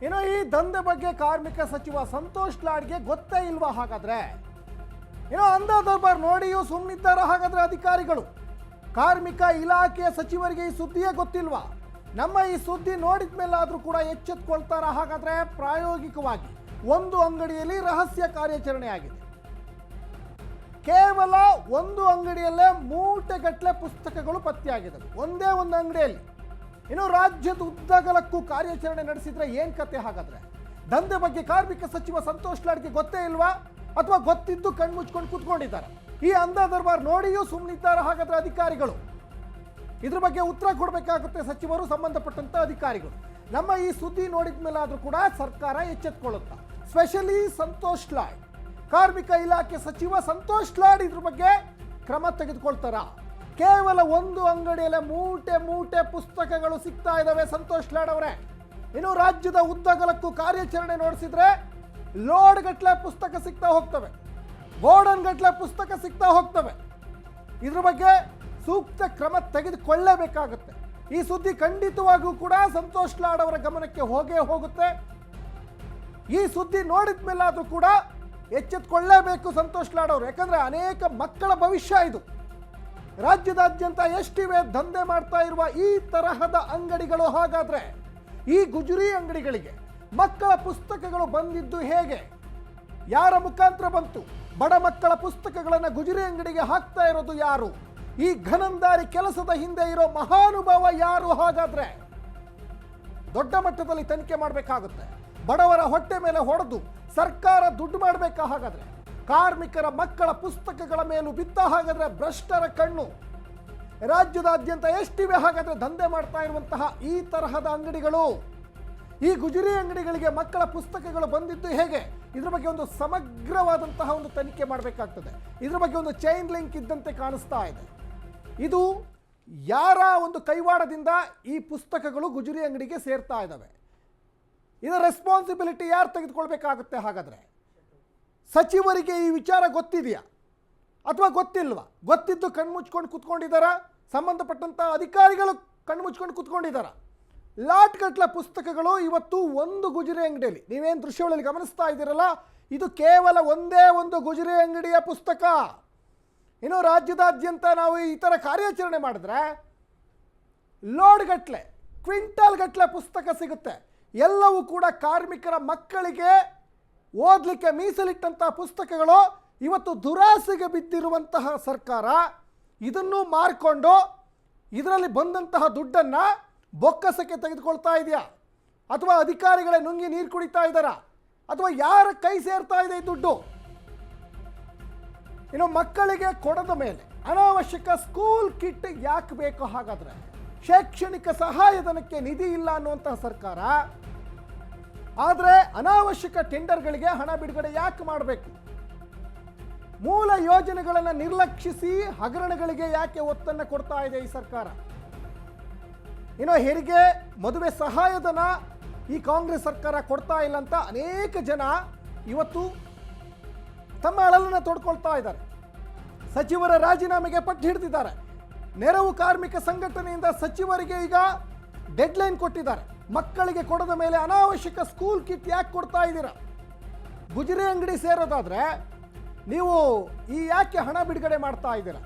ಇನ್ನು ಈ ದಂಧೆ ಬಗ್ಗೆ ಕಾರ್ಮಿಕ ಸಚಿವ ಸಂತೋಷ್ ಲಾಡ್ಗೆ ಗೊತ್ತೇ ಇಲ್ವಾ ಹಾಗಾದ್ರೆ? ಇನ್ನು ಅಂಧ ದರ್ಬಾರ್ ನೋಡಿಯೂ ಸುಮ್ಮನಿದ್ದಾರ ಹಾಗಾದ್ರೆ ಅಧಿಕಾರಿಗಳು? ಕಾರ್ಮಿಕ ಇಲಾಖೆಯ ಸಚಿವರಿಗೆ ಈ ಸುದ್ದಿಯೇ ಗೊತ್ತಿಲ್ವಾ? ನಮ್ಮ ಈ ಸುದ್ದಿ ನೋಡಿದ ಮೇಲಾದ್ರೂ ಕೂಡ ಎಚ್ಚೆತ್ಕೊಳ್ತಾರ ಹಾಗಾದ್ರೆ? ಪ್ರಾಯೋಗಿಕವಾಗಿ ಒಂದು ಅಂಗಡಿಯಲ್ಲಿ ರಹಸ್ಯ ಕಾರ್ಯಾಚರಣೆ ಆಗಿದೆ. ಕೇವಲ ಒಂದು ಅಂಗಡಿಯಲ್ಲೇ ಮೂಟೆಗಟ್ಟಲೆ ಪುಸ್ತಕಗಳು ಪತ್ತೆಯಾಗಿದೆ, ಒಂದೇ ಒಂದು ಅಂಗಡಿಯಲ್ಲಿ. ಇನ್ನು ರಾಜ್ಯದ ಉದ್ದಗಲಕ್ಕೂ ಕಾರ್ಯಾಚರಣೆ ನಡೆಸಿದ್ರೆ ಏನ್ ಕತೆ ಹಾಗಾದ್ರೆ? ದಂಧೆ ಬಗ್ಗೆ ಕಾರ್ಮಿಕ ಸಚಿವ ಸಂತೋಷ್ ಲಾಡ್ಗೆ ಗೊತ್ತೇ ಇಲ್ವಾ, ಅಥವಾ ಗೊತ್ತಿದ್ದು ಕಣ್ಮುಚ್ಕೊಂಡು ಕೂತ್ಕೊಂಡಿದ್ದಾರೆ? ಈ ಅಂಧ ದರ್ಬಾರ್ ನೋಡಿಯೂ ಸುಮ್ಮನಿದ್ದಾರೆ ಹಾಗಾದ್ರೆ ಅಧಿಕಾರಿಗಳು? ಇದ್ರ ಬಗ್ಗೆ ಉತ್ತರ ಕೊಡಬೇಕಾಗುತ್ತೆ ಸಚಿವರು, ಸಂಬಂಧಪಟ್ಟಂತ ಅಧಿಕಾರಿಗಳು. ನಮ್ಮ ಈ ಸುದ್ದಿ ನೋಡಿದ ಮೇಲಾದ್ರೂ ಕೂಡ ಸರ್ಕಾರ ಎಚ್ಚೆತ್ಕೊಳ್ಳುತ್ತಾ, ಸ್ಪೆಷಲಿ ಸಂತೋಷ್ ಲಾಡ್, ಕಾರ್ಮಿಕ ಇಲಾಖೆ ಸಚಿವ ಸಂತೋಷ್ ಲಾಡ್ ಇದ್ರ ಬಗ್ಗೆ ಕ್ರಮ ತೆಗೆದುಕೊಳ್ತಾರ? ಕೇವಲ ಒಂದು ಅಂಗಡಿಯಲ್ಲೇ ಮೂಟೆ ಮೂಟೆ ಪುಸ್ತಕಗಳು ಸಿಗ್ತಾ ಇದಾವೆ ಸಂತೋಷ್ ಲಾಡ್ ಅವರೇ. ಇನ್ನು ರಾಜ್ಯದ ಉದ್ದಗಲಕ್ಕೂ ಕಾರ್ಯಾಚರಣೆ ನಡೆಸಿದ್ರೆ ಲೋಡ್ ಗಟ್ಟಲೆ ಪುಸ್ತಕ ಸಿಗ್ತಾ ಹೋಗ್ತವೆ, ಗೋಡನ್ ಗಟ್ಟಲೆ ಪುಸ್ತಕ ಸಿಗ್ತಾ ಹೋಗ್ತವೆ. ಇದ್ರ ಬಗ್ಗೆ ಸೂಕ್ತ ಕ್ರಮ ತೆಗೆದುಕೊಳ್ಳಲೇಬೇಕಾಗುತ್ತೆ. ಈ ಸುದ್ದಿ ಖಂಡಿತವಾಗಿಯೂ ಕೂಡ ಸಂತೋಷ್ ಲಾಡ್ ಅವರ ಗಮನಕ್ಕೆ ಹೋಗೇ ಹೋಗುತ್ತೆ. ಈ ಸುದ್ದಿ ನೋಡಿದ ಮೇಲಾದ್ರೂ ಕೂಡ ಎಚ್ಚೆತ್ಕೊಳ್ಳೇಬೇಕು ಸಂತೋಷ್ ಲಾಡ್ ಅವರು. ಯಾಕಂದ್ರೆ ಅನೇಕ ಮಕ್ಕಳ ಭವಿಷ್ಯ ಇದು. ರಾಜ್ಯದಾದ್ಯಂತ ಎಷ್ಟಿವೆ ದಂಧೆ ಮಾಡ್ತಾ ಇರುವ ಈ ತರಹದ ಅಂಗಡಿಗಳು? ಹಾಗಾದ್ರೆ ಈ ಗುಜರಿ ಅಂಗಡಿಗಳಿಗೆ ಮಕ್ಕಳ ಪುಸ್ತಕಗಳು ಬಂದಿದ್ದು ಹೇಗೆ? ಯಾರ ಮುಖಾಂತರ ಬಂತು? ಬಡ ಮಕ್ಕಳ ಪುಸ್ತಕಗಳನ್ನು ಗುಜರಿ ಅಂಗಡಿಗೆ ಹಾಕ್ತಾ ಇರೋದು ಯಾರು? ಈ ಘನಂದಾರಿ ಕೆಲಸದ ಹಿಂದೆ ಇರೋ ಮಹಾನುಭಾವ ಯಾರು? ಹಾಗಾದ್ರೆ ದೊಡ್ಡ ಮಟ್ಟದಲ್ಲಿ ತನಿಖೆ ಮಾಡಬೇಕಾಗುತ್ತೆ. ಬಡವರ ಹೊಟ್ಟೆ ಮೇಲೆ ಹೊಡೆದು ಸರ್ಕಾರ ದುಡ್ಡು ಮಾಡಬೇಕಾ? ಹಾಗಾದ್ರೆ ಕಾರ್ಮಿಕರ ಮಕ್ಕಳ ಪುಸ್ತಕಗಳ ಮೇಲೂ ಬಿದ್ದ ಹಾಗಾದ್ರೆ ಭ್ರಷ್ಟರ ಕಣ್ಣು. ರಾಜ್ಯದಾದ್ಯಂತ ಎಷ್ಟಿವೆ ಹಾಗಾದ್ರೆ ದಂಧೆ ಮಾಡ್ತಾ ಇರುವಂತಹ ಈ ತರಹದ ಅಂಗಡಿಗಳು? ಈ ಗುಜರಿ ಅಂಗಡಿಗಳಿಗೆ ಮಕ್ಕಳ ಪುಸ್ತಕಗಳು ಬಂದಿದ್ದು ಹೇಗೆ? ಇದ್ರ ಬಗ್ಗೆ ಒಂದು ಸಮಗ್ರವಾದಂತಹ ಒಂದು ತನಿಖೆ ಮಾಡಬೇಕಾಗ್ತದೆ. ಇದ್ರ ಬಗ್ಗೆ ಒಂದು ಚೈನ್ ಲಿಂಕ್ ಇದ್ದಂತೆ ಕಾಣಿಸ್ತಾ ಇದೆ. ಇದು ಯಾರ ಒಂದು ಕೈವಾಡದಿಂದ ಈ ಪುಸ್ತಕಗಳು ಗುಜರಿ ಅಂಗಡಿಗೆ ಸೇರ್ತಾ ಇದ್ದಾವೆ? ಇದರ ರೆಸ್ಪಾನ್ಸಿಬಿಲಿಟಿ ಯಾರು ತೆಗೆದುಕೊಳ್ಬೇಕಾಗುತ್ತೆ? ಹಾಗಾದ್ರೆ ಸಚಿವರಿಗೆ ಈ ವಿಚಾರ ಗೊತ್ತಿದೆಯಾ ಅಥವಾ ಗೊತ್ತಿಲ್ವಾ? ಗೊತ್ತಿದ್ದು ಕಣ್ಮುಚ್ಕೊಂಡು ಕೂತ್ಕೊಂಡಿದ್ದಾರ? ಸಂಬಂಧಪಟ್ಟಂತ ಅಧಿಕಾರಿಗಳು ಕಣ್ಮುಚ್ಕೊಂಡು ಕೂತ್ಕೊಂಡಿದ್ದಾರ? ಲಾಟ್ ಗಟ್ಟಲೆ ಪುಸ್ತಕಗಳು ಇವತ್ತು ಒಂದು ಗುಜರಿ ಅಂಗಡಿಯಲ್ಲಿ, ನೀವೇನು ದೃಶ್ಯಗಳಲ್ಲಿ ಗಮನಿಸ್ತಾ ಇದ್ದೀರಲ್ಲ, ಇದು ಕೇವಲ ಒಂದೇ ಒಂದು ಗುಜರಿ ಅಂಗಡಿಯ ಪುಸ್ತಕ. ಇನ್ನು ರಾಜ್ಯದಾದ್ಯಂತ ನಾವು ಈ ಥರ ಕಾರ್ಯಾಚರಣೆ ಮಾಡಿದ್ರೆ ಲೋಡ್ ಗಟ್ಟಲೆ, ಕ್ವಿಂಟಲ್ ಗಟ್ಟಲೆ ಪುಸ್ತಕ ಸಿಗುತ್ತೆ. ಎಲ್ಲವೂ ಕೂಡ ಕಾರ್ಮಿಕರ ಮಕ್ಕಳಿಗೆ ಓದಲಿಕ್ಕೆ ಮೀಸಲಿಟ್ಟಂತಹ ಪುಸ್ತಕಗಳು. ಇವತ್ತು ದುರಾಸೆಗೆ ಬಿದ್ದಿರುವಂತಹ ಸರ್ಕಾರ ಇದನ್ನು ಮಾರ್ಕೊಂಡು ಇದರಲ್ಲಿ ಬಂದಂತಹ ದುಡ್ಡನ್ನು ಬೊಕ್ಕಸಕ್ಕೆ ತೆಗೆದುಕೊಳ್ತಾ ಇದೆಯಾ, ಅಥವಾ ಅಧಿಕಾರಿಗಳೇ ನುಂಗಿ ನೀರು ಕುಡಿತಾ ಇದ್ದಾರಾ, ಅಥವಾ ಯಾರ ಕೈ ಸೇರ್ತಾ ಇದೆ ಈ ದುಡ್ಡು? ಇನ್ನು ಮಕ್ಕಳಿಗೆ ಕೊಡದ ಮೇಲೆ ಅನಾವಶ್ಯಕ ಸ್ಕೂಲ್ ಕಿಟ್ ಯಾಕೆ ಬೇಕು? ಹಾಗಾದ್ರೆ ಶೈಕ್ಷಣಿಕ ಸಹಾಯಧನಕ್ಕೆ ನಿಧಿ ಇಲ್ಲ ಅನ್ನುವಂತಹ ಸರ್ಕಾರ, ಆದರೆ ಅನಾವಶ್ಯಕ ಟೆಂಡರ್ಗಳಿಗೆ ಹಣ ಬಿಡುಗಡೆ ಯಾಕೆ ಮಾಡಬೇಕು? ಮೂಲ ಯೋಜನೆಗಳನ್ನು ನಿರ್ಲಕ್ಷಿಸಿ ಹಗರಣಗಳಿಗೆ ಯಾಕೆ ಒತ್ತನ್ನು ಕೊಡ್ತಾ ಇದೆ ಈ ಸರ್ಕಾರ? ಇನ್ನು ಹೆರಿಗೆ ಮದುವೆ ಸಹಾಯಧನ ಈ ಕಾಂಗ್ರೆಸ್ ಸರ್ಕಾರ ಕೊಡ್ತಾ ಇಲ್ಲ ಅಂತ ಅನೇಕ ಜನ ಇವತ್ತು ತಮ್ಮ ಅಳಲನ್ನು ತೊಡ್ಕೊಳ್ತಾ ಇದ್ದಾರೆ. ಸಚಿವರ ರಾಜೀನಾಮೆಗೆ ಪಟ್ಟು ಹಿಡಿದಿದ್ದಾರೆ. ನೆರವು ಕಾರ್ಮಿಕ ಸಂಘಟನೆಯಿಂದ ಸಚಿವರಿಗೆ ಈಗ ಡೆಡ್ಲೈನ್ ಕೊಟ್ಟಿದ್ದಾರೆ. ಮಕ್ಕಳಿಗೆ ಕೊಡದ ಮೇಲೆ ಅನಾವಶ್ಯಕ ಸ್ಕೂಲ್ ಕಿಟ್ ಯಾಕೆ ಕೊಡ್ತಾ ಇದ್ದೀರಾ? ಗುಜರಿ ಅಂಗಡಿ ಸೇರೋದಾದ್ರೆ ನೀವು ಈ ಯಾಕೆ ಹಣ ಬಿಡುಗಡೆ ಮಾಡ್ತಾ ಇದ್ದೀರಾ?